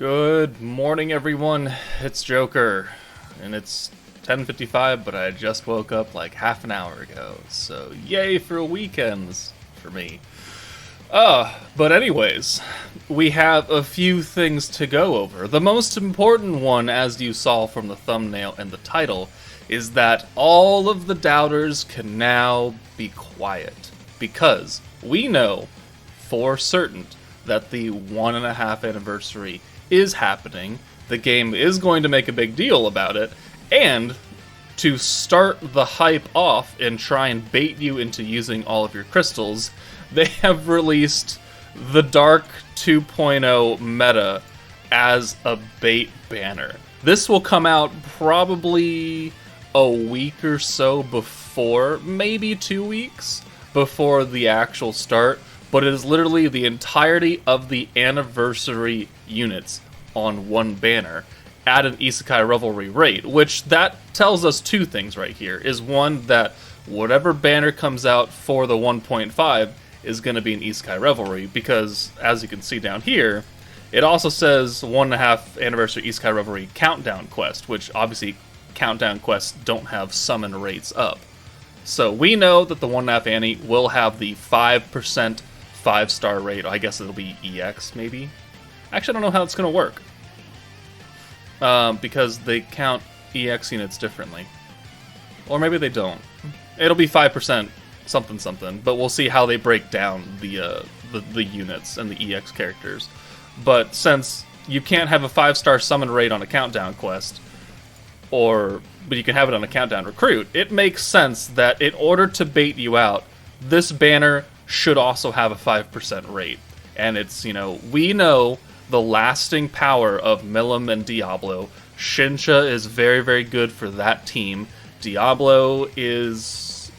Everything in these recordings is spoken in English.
Good morning, everyone. It's Joker, and it's 10:55, but I just woke up like half an hour ago, so yay for weekends for me. But anyways, we have a few things to go over. The most important one, as you saw from the thumbnail and the title, is that all of the doubters can now be quiet, because we know for certain that the 1.5 anniversary is happening, the game is going to make a big deal about it, and to start the hype off and try and bait you into using all of your crystals, they have released the Dark 2.0 meta as a bait banner. This will come out probably a week or so before, maybe 2 weeks before the actual start, but it is literally the entirety of the anniversary units on one banner at an Isekai Revelry rate, which that tells us two things right here. Is one, that whatever banner comes out for the 1.5 is going to be an Isekai Revelry, because as you can see down here, it also says 1.5 anniversary Isekai Revelry countdown quest, which obviously countdown quests don't have summon rates up. So we know that the 1.5 Annie will have the 5% 5-star rate. I guess it'll be EX, maybe? Actually, I don't know how it's going to work. Because they count EX units differently. Or maybe they don't. It'll be 5% something something, but we'll see how they break down the units and the EX characters. But since you can't have a 5-star summon rate on a countdown quest, but you can have it on a countdown recruit, it makes sense that in order to bait you out, this banner should also have a 5% rate. And it's, we know the lasting power of Milim and Diablo. Shinsha is very, very good for that team. Diablo is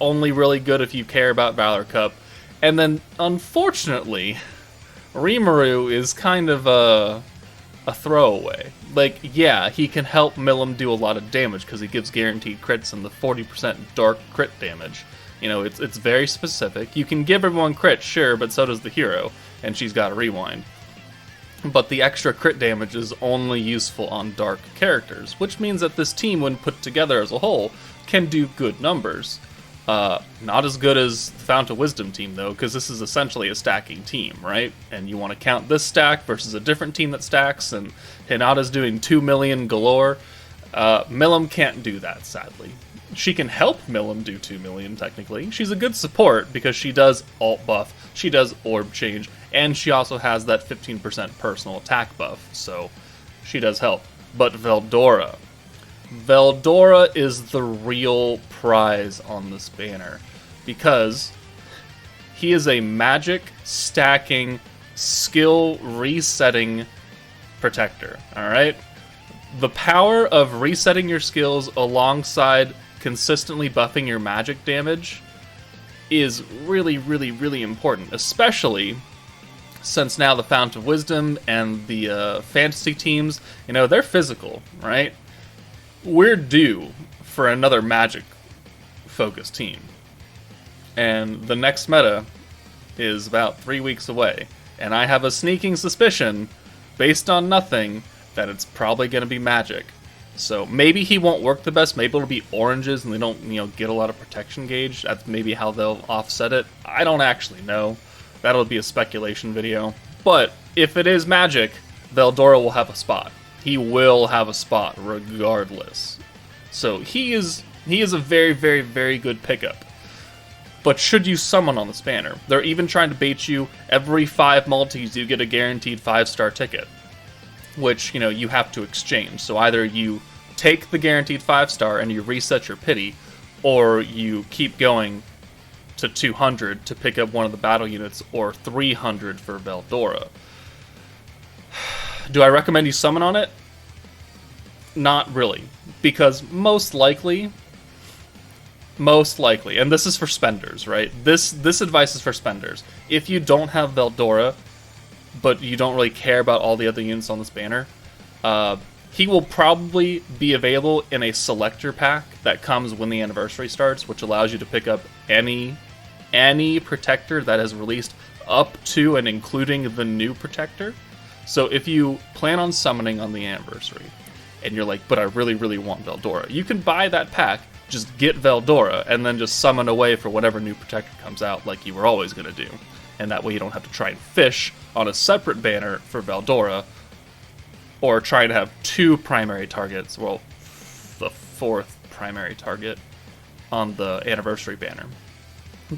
only really good if you care about Valor Cup. And then, unfortunately, Rimuru is kind of a throwaway. Like, yeah, he can help Milim do a lot of damage because he gives guaranteed crits and the 40% dark crit damage. It's very specific. You can give everyone crit, sure, but so does the hero, and she's got a rewind. But the extra crit damage is only useful on dark characters, which means that this team, when put together as a whole, can do good numbers. Not as good as the Fount of Wisdom team, though, because this is essentially a stacking team, right? And you want to count this stack versus a different team that stacks, and Hinata's doing 2 million galore. Milim can't do that, sadly. She can help Milim do 2 million, technically. She's a good support because she does alt buff, she does orb change, and she also has that 15% personal attack buff, so she does help. But Valdora is the real prize on this banner, because he is a magic stacking, skill resetting protector, alright? The power of resetting your skills alongside consistently buffing your magic damage is really, really, really important, especially since now the Fount of Wisdom and the fantasy teams, they're physical, right? We're due for another magic-focused team. And the next meta is about 3 weeks away, and I have a sneaking suspicion, based on nothing, that it's probably going to be magic. So maybe he won't work the best, maybe it'll be oranges and they don't, get a lot of protection gauge. That's maybe how they'll offset it. I don't actually know. That'll be a speculation video. But if it is magic, Valdora will have a spot. He will have a spot regardless. So he is a very, very, very good pickup. But should you summon on this banner? They're even trying to bait you. Every 5 multis you get a guaranteed 5-star ticket, which, you have to exchange. So either you take the guaranteed 5-star and you reset your pity, or you keep going to 200 to pick up one of the battle units, or 300 for Valdora. Do I recommend you summon on it? Not really, because most likely, and this is for spenders, right? This advice is for spenders. If you don't have Valdora, but you don't really care about all the other units on this banner, he will probably be available in a selector pack that comes when the anniversary starts, which allows you to pick up any protector that is released up to and including the new protector. So if you plan on summoning on the anniversary, and you're like, but I really, really want Valdora, you can buy that pack, just get Valdora, and then just summon away for whatever new protector comes out like you were always going to do. And that way you don't have to try and fish on a separate banner for Valdora, or try to have 2 primary targets, well, the 4th primary target on the anniversary banner.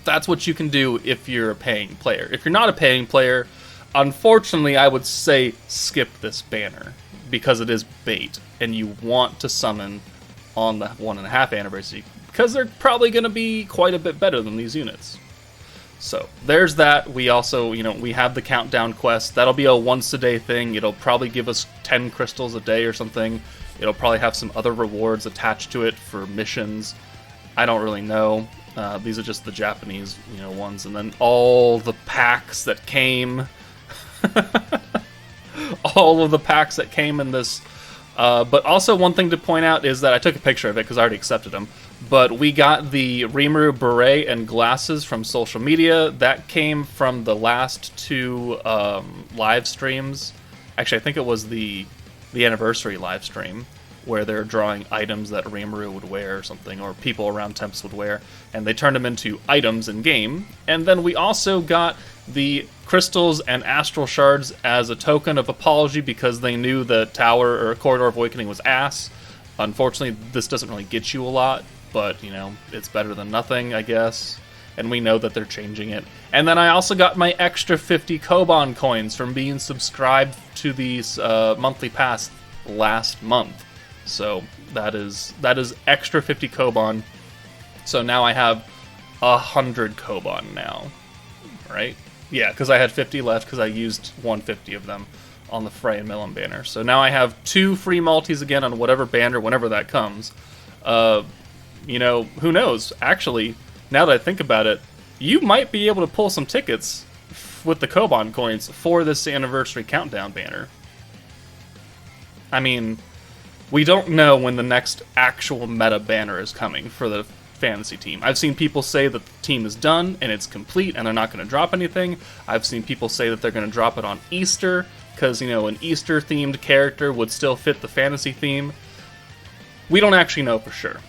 That's what you can do if you're a paying player. If you're not a paying player, unfortunately, I would say skip this banner, because it is bait, and you want to summon on the 1.5 anniversary, because they're probably going to be quite a bit better than these units. So, there's that. We also, we have the countdown quest. That'll be a once-a-day thing. It'll probably give us 10 crystals a day or something. It'll probably have some other rewards attached to it for missions. I don't really know. These are just the Japanese, ones. And then all the packs that came... all of the packs that came in this. But also one thing to point out is that I took a picture of it because I already accepted them. But we got the Rimuru beret and glasses from social media. That came from the last 2 live streams. Actually, I think it was the anniversary live stream, where they're drawing items that Rimuru would wear or something, or people around Tempest would wear, and they turned them into items in-game. And then we also got the crystals and astral shards as a token of apology, because they knew the Tower or Corridor of Awakening was ass. Unfortunately, this doesn't really get you a lot, but, it's better than nothing, I guess. And we know that they're changing it. And then I also got my extra 50 Koban coins from being subscribed to these monthly pass last month. So that is extra 50 Koban. So now I have 100 Koban now, right? Yeah, because I had 50 left because I used 150 of them on the Frey and Melon banner. So now I have 2 free multis again on whatever banner, whenever that comes. Who knows? Actually, now that I think about it, you might be able to pull some tickets with the Koban coins for this anniversary countdown banner. I mean, we don't know when the next actual meta banner is coming for the fantasy team. I've seen people say that the team is done and it's complete and they're not going to drop anything. I've seen people say that they're going to drop it on Easter because, an Easter-themed character would still fit the fantasy theme. We don't actually know for sure.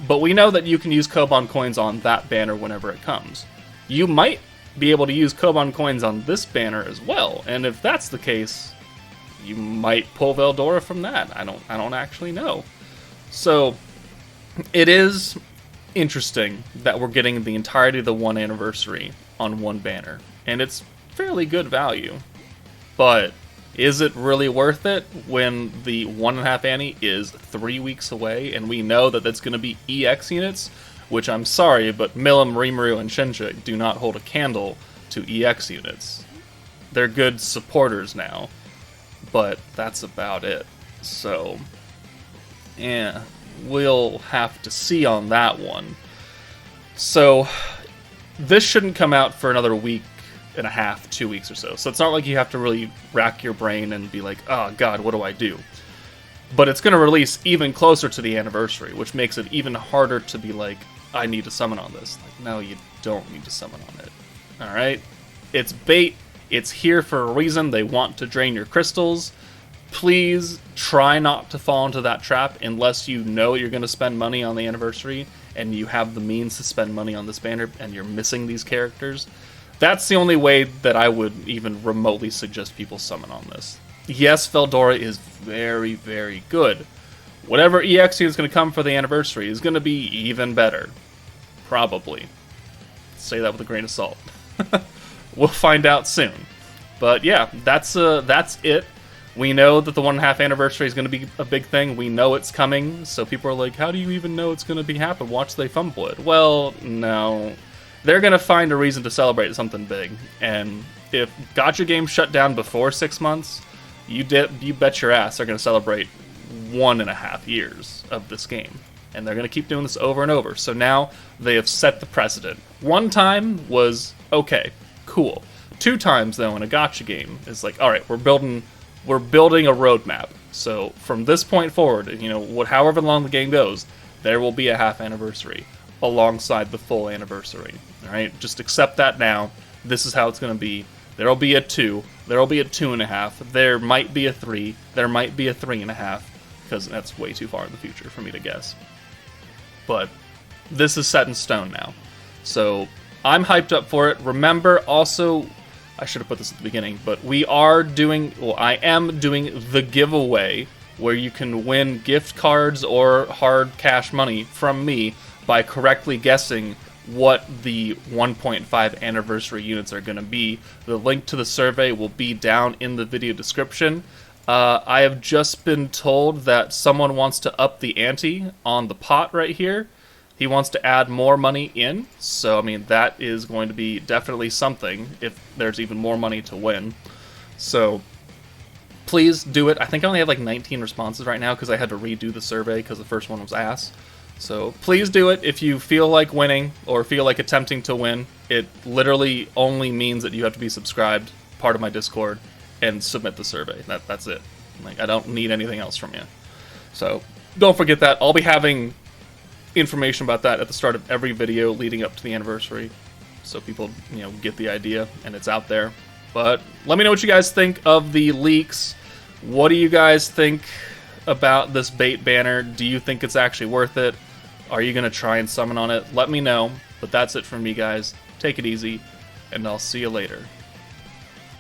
But we know that you can use Koban coins on that banner whenever it comes. You might be able to use Koban coins on this banner as well, and if that's the case, you might pull Valdora from that. I don't actually know. So, it is interesting that we're getting the entirety of the 1 anniversary on 1 banner, and it's fairly good value. But is it really worth it when the 1.5 Annie is 3 weeks away, and we know that that's going to be EX units? Which, I'm sorry, but Milim, Rimuru, and Shinja do not hold a candle to EX units. They're good supporters now, but that's about it. So, yeah, we'll have to see on that one. So, this shouldn't come out for another week and a half, 2 weeks or so. So it's not like you have to really rack your brain and be like, oh god, what do I do? But it's going to release even closer to the anniversary, which makes it even harder to be like, I need to summon on this. Like, no, you don't need to summon on it. Alright? It's bait. It's here for a reason. They want to drain your crystals. Please try not to fall into that trap unless you know you're going to spend money on the anniversary and you have the means to spend money on this banner and you're missing these characters. That's the only way that I would even remotely suggest people summon on this. Yes, Valdora is very, very good. Whatever EX is going to come for the anniversary is going to be even better. Probably. Say that with a grain of salt. We'll find out soon. But yeah, that's it. We know that the 1.5 anniversary is going to be a big thing. We know it's coming. So people are like, how do you even know it's going to be happen? Watch they fumble it. Well, no. They're going to find a reason to celebrate something big. And if gacha games shut down before 6 months, you bet your ass they're going to celebrate 1.5 years of this game. And they're going to keep doing this over and over. So now they have set the precedent. 1 time was okay, cool. 2 times, though, in a gacha game, is like, all right, we're building a roadmap. So from this point forward, however long the game goes, there will be a half anniversary alongside the full anniversary. All right, just accept that now. This is how it's going to be. There'll be a 2. There'll be a 2.5. There might be a 3. There might be a 3.5, because that's way too far in the future for me to guess. But this is set in stone now. So I'm hyped up for it. Remember, also, I should have put this at the beginning, but we are doing, well, I am doing the giveaway where you can win gift cards or hard cash money from me by correctly guessing what the 1.5 anniversary units are going to be. The link to the survey will be down in the video description. I have just been told that someone wants to up the ante on the pot right here. He wants to add more money in, so I mean that is going to be definitely something if there's even more money to win. So please do it. I think I only have like 19 responses right now because I had to redo the survey because the first one was ass. So please do it if you feel like winning or feel like attempting to win. It literally only means that you have to be subscribed, part of my Discord, and submit the survey. That's it. Like, I don't need anything else from you. So don't forget that. I'll be having information about that at the start of every video leading up to the anniversary, so people, you know, get the idea and it's out there. But let me know what you guys think of the leaks. What do you guys think about this bait banner? Do you think it's actually worth it? Are you gonna try and summon on it? Let me know. But that's it from me, guys. Take it easy, and I'll see you later.